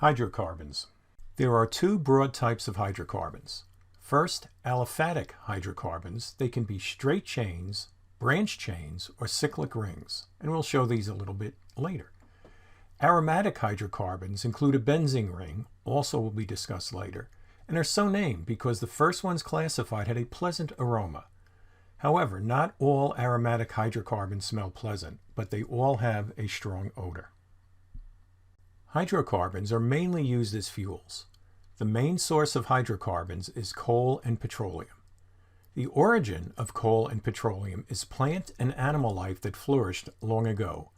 Hydrocarbons. There are two broad types of hydrocarbons. First, aliphatic hydrocarbons. They can be straight chains, branch chains, or cyclic rings, and we'll show these a little bit later. Aromatic hydrocarbons include a benzene ring, also will be discussed later, and are so named because the first ones classified had a pleasant aroma. However, not all aromatic hydrocarbons smell pleasant, but they all have a strong odor. Hydrocarbons are mainly used as fuels. The main source of hydrocarbons is coal and petroleum. The origin of coal and petroleum is plant and animal life that flourished long ago.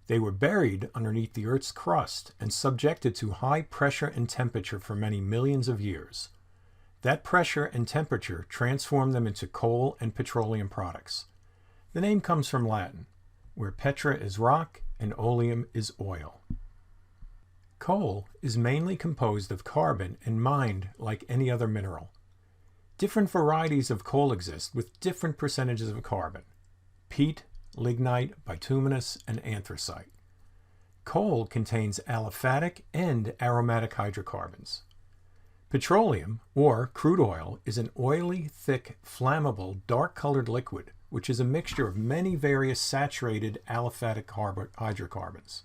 They were buried underneath the Earth's crust and subjected to high pressure and temperature for many millions of years. That pressure and temperature transformed them into coal and petroleum products. The name comes from Latin, where petra is rock and oleum is oil. Coal is mainly composed of carbon and mined like any other mineral. Different varieties of coal exist with different percentages of carbon: peat, lignite, bituminous, and anthracite. Coal contains aliphatic and aromatic hydrocarbons. Petroleum, or crude oil, is an oily, thick, flammable, dark-colored liquid, which is a mixture of many various saturated aliphatic hydrocarbons.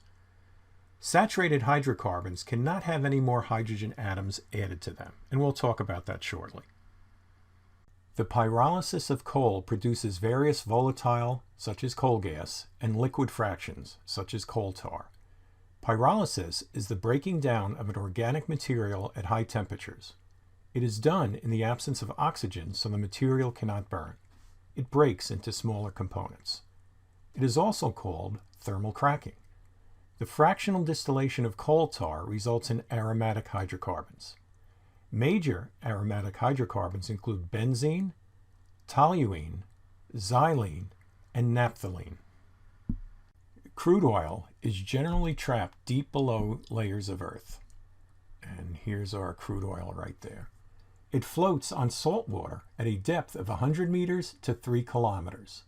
Saturated hydrocarbons cannot have any more hydrogen atoms added to them, and we'll talk about that shortly. The pyrolysis of coal produces various volatile, such as coal gas, and liquid fractions, such as coal tar. Pyrolysis is the breaking down of an organic material at high temperatures. It is done in the absence of oxygen, so the material cannot burn. It breaks into smaller components. It is also called thermal cracking. The fractional distillation of coal tar results in aromatic hydrocarbons. Major aromatic hydrocarbons include benzene, toluene, xylene, and naphthalene. Crude oil is generally trapped deep below layers of Earth. And here's our crude oil right there. It floats on salt water at a depth of 100 meters to 3 kilometers.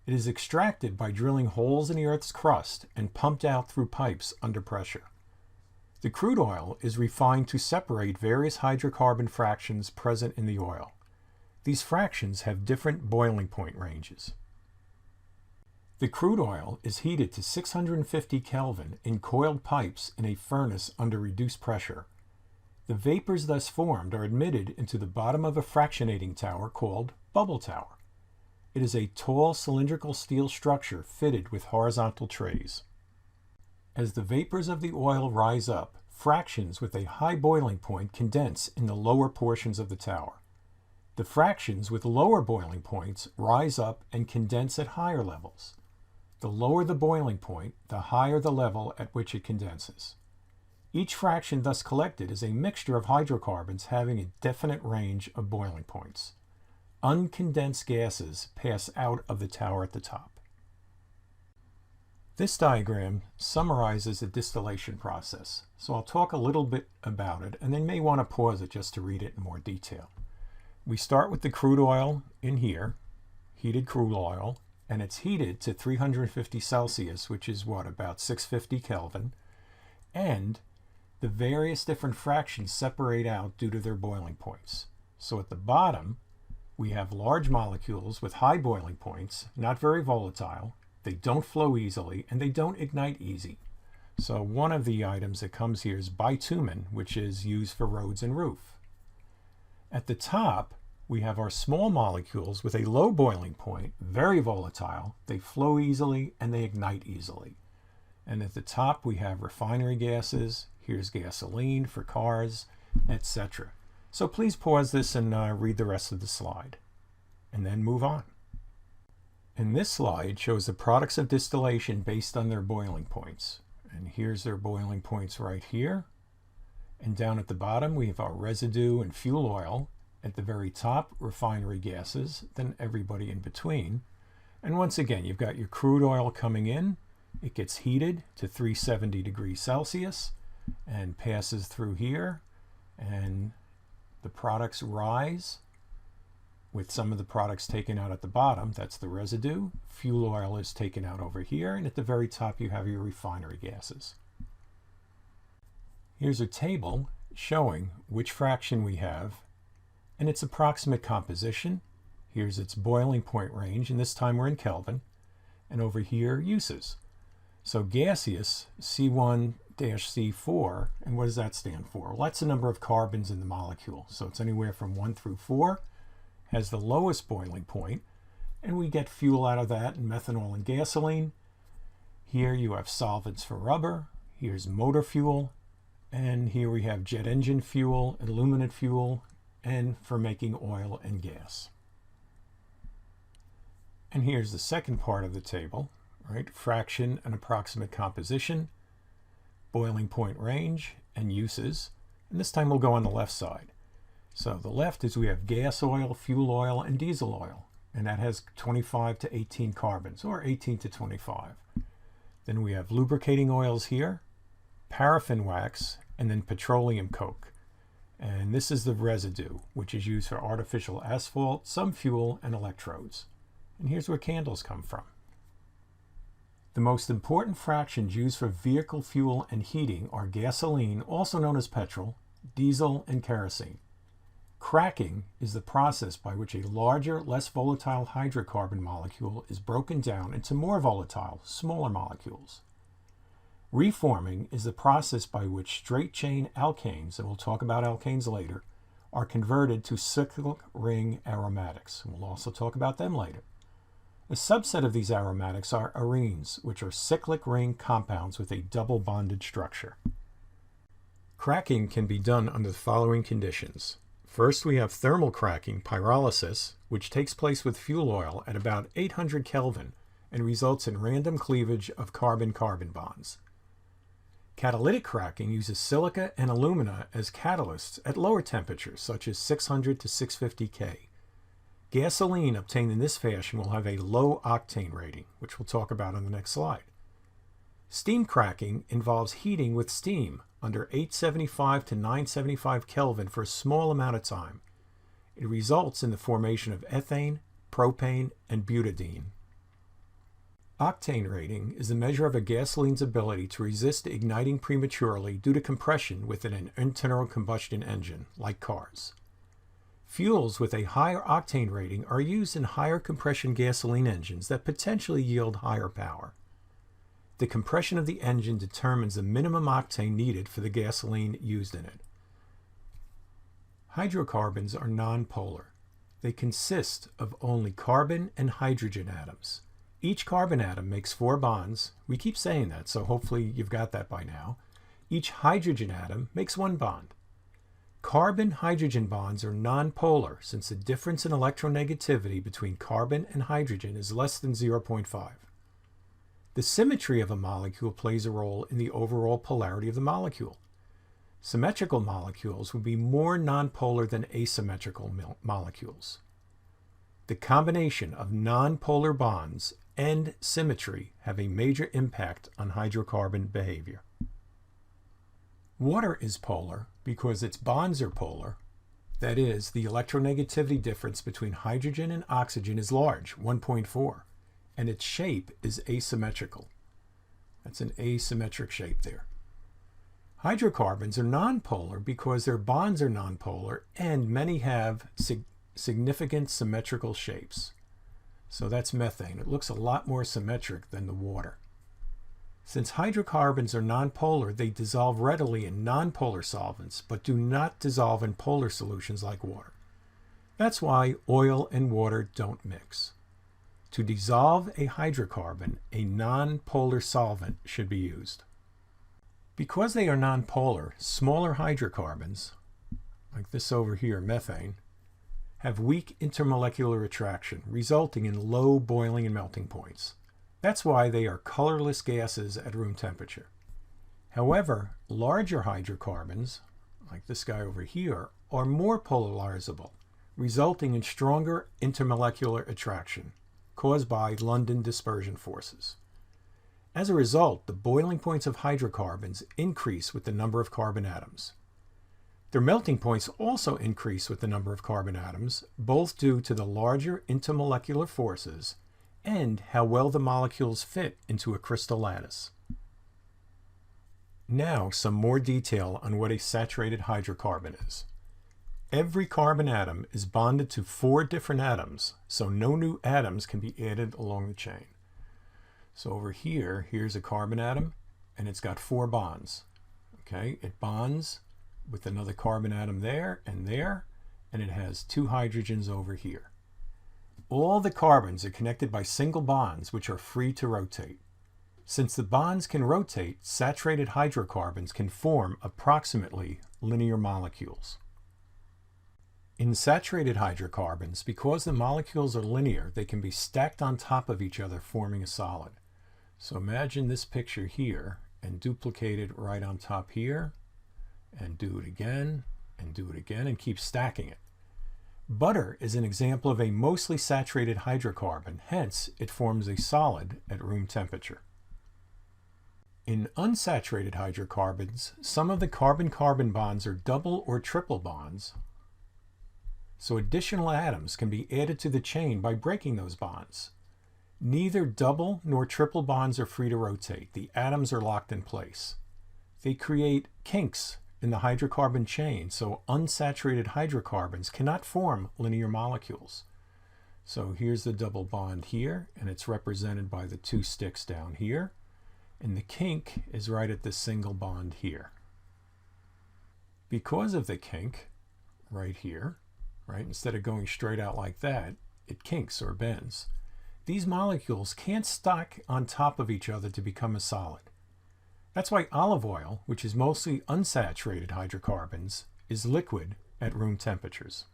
It is extracted by drilling holes in the Earth's crust and pumped out through pipes under pressure. The crude oil is refined to separate various hydrocarbon fractions present in the oil. These fractions have different boiling point ranges. The crude oil is heated to 650 Kelvin in coiled pipes in a furnace under reduced pressure. The vapors thus formed are admitted into the bottom of a fractionating tower called bubble tower. It is a tall cylindrical steel structure fitted with horizontal trays. As the vapors of the oil rise up, fractions with a high boiling point condense in the lower portions of the tower. The fractions with lower boiling points rise up and condense at higher levels. The lower the boiling point, the higher the level at which it condenses. Each fraction thus collected is a mixture of hydrocarbons having a definite range of boiling points. Uncondensed gases pass out of the tower at the top. This diagram summarizes the distillation process, so I'll talk a little bit about it and then may want to pause it just to read it in more detail. We start with the crude oil in here, heated crude oil, and it's heated to 350 Celsius, which is what, about 650 Kelvin, and the various different fractions separate out due to their boiling points. So at the bottom, we have large molecules with high boiling points, not very volatile, they don't flow easily, and they don't ignite easy. So one of the items that comes here is bitumen, which is used for roads and roof. At the top, we have our small molecules with a low boiling point, very volatile, they flow easily, and they ignite easily. And at the top, we have refinery gases, here's gasoline for cars, etc. So please pause this and read the rest of the slide, and then move on. And this slide shows the products of distillation based on their boiling points. And here's their boiling points right here. And down at the bottom, we have our residue and fuel oil. At the very top, refinery gases, then everybody in between. And once again, you've got your crude oil coming in. It gets heated to 370 degrees Celsius and passes through here. And the products rise with some of the products taken out at the bottom. That's the residue. Fuel oil is taken out over here. And at the very top, you have your refinery gases. Here's a table showing which fraction we have and its approximate composition. Here's its boiling point range, and this time we're in Kelvin. And over here, uses. So gaseous, C1-C4, and what does that stand for? Well, that's the number of carbons in the molecule. So it's anywhere from 1 through 4, has the lowest boiling point, and we get fuel out of that in methanol and gasoline. Here you have solvents for rubber, here's motor fuel, and here we have jet engine fuel, illuminant fuel, and for making oil and gas. And here's the second part of the table, right? Fraction and approximate composition, boiling point range, and uses. And this time we'll go on the left side. So the left is we have gas oil, fuel oil, and diesel oil. And that has 25 to 18 carbons, or 18 to 25. Then we have lubricating oils here, paraffin wax, and then petroleum coke. And this is the residue, which is used for artificial asphalt, some fuel, and electrodes. And here's where candles come from. The most important fractions used for vehicle fuel and heating are gasoline, also known as petrol, diesel, and kerosene. Cracking is the process by which a larger, less volatile hydrocarbon molecule is broken down into more volatile, smaller molecules. Reforming is the process by which straight-chain alkanes, and we'll talk about alkanes later, are converted to cyclic ring aromatics. We'll also talk about them later. A subset of these aromatics are arenes, which are cyclic ring compounds with a double bonded structure. Cracking can be done under the following conditions. First, we have thermal cracking, pyrolysis, which takes place with fuel oil at about 800 Kelvin and results in random cleavage of carbon-carbon bonds. Catalytic cracking uses silica and alumina as catalysts at lower temperatures, such as 600 to 650 K. Gasoline obtained in this fashion will have a low octane rating, which we'll talk about on the next slide. Steam cracking involves heating with steam under 875 to 975 Kelvin for a small amount of time. It results in the formation of ethane, propane, and butadiene. Octane rating is the measure of a gasoline's ability to resist igniting prematurely due to compression within an internal combustion engine, like cars. Fuels with a higher octane rating are used in higher compression gasoline engines that potentially yield higher power. The compression of the engine determines the minimum octane needed for the gasoline used in it. Hydrocarbons are nonpolar. They consist of only carbon and hydrogen atoms. Each carbon atom makes 4 bonds. We keep saying that, so hopefully you've got that by now. Each hydrogen atom makes 1 bond. Carbon-hydrogen bonds are nonpolar since the difference in electronegativity between carbon and hydrogen is less than 0.5. The symmetry of a molecule plays a role in the overall polarity of the molecule. Symmetrical molecules would be more nonpolar than asymmetrical molecules. The combination of nonpolar bonds and symmetry have a major impact on hydrocarbon behavior. Water is polar because its bonds are polar. That is, the electronegativity difference between hydrogen and oxygen is large, 1.4, and its shape is asymmetrical. That's an asymmetric shape there. Hydrocarbons are nonpolar because their bonds are nonpolar and many have significant symmetrical shapes. So that's methane. It looks a lot more symmetric than the water. Since hydrocarbons are nonpolar, they dissolve readily in nonpolar solvents, but do not dissolve in polar solutions like water. That's why oil and water don't mix. To dissolve a hydrocarbon, a nonpolar solvent should be used. Because they are nonpolar, smaller hydrocarbons, like this over here, methane, have weak intermolecular attraction, resulting in low boiling and melting points. That's why they are colorless gases at room temperature. However, larger hydrocarbons, like this guy over here, are more polarizable, resulting in stronger intermolecular attraction caused by London dispersion forces. As a result, the boiling points of hydrocarbons increase with the number of carbon atoms. Their melting points also increase with the number of carbon atoms, both due to the larger intermolecular forces and how well the molecules fit into a crystal lattice. Now, some more detail on what a saturated hydrocarbon is. Every carbon atom is bonded to 4 different atoms, so no new atoms can be added along the chain. So over here, here's a carbon atom, and it's got 4 bonds. Okay, it bonds with another carbon atom there, and it has 2 hydrogens over here. All the carbons are connected by single bonds, which are free to rotate. Since the bonds can rotate, saturated hydrocarbons can form approximately linear molecules. In saturated hydrocarbons, because the molecules are linear, they can be stacked on top of each other, forming a solid. So imagine this picture here and duplicate it right on top here, and do it again, and keep stacking it. Butter is an example of a mostly saturated hydrocarbon, hence it forms a solid at room temperature. In unsaturated hydrocarbons, some of the carbon-carbon bonds are double or triple bonds, so additional atoms can be added to the chain by breaking those bonds. Neither double nor triple bonds are free to rotate. The atoms are locked in place. They create kinks in the hydrocarbon chain, so unsaturated hydrocarbons cannot form linear molecules. So here's the double bond here, and it's represented by the 2 sticks down here. And the kink is right at the single bond here. Because of the kink right here, instead of going straight out like that, it kinks or bends. These molecules can't stack on top of each other to become a solid. That's why olive oil, which is mostly unsaturated hydrocarbons, is liquid at room temperatures.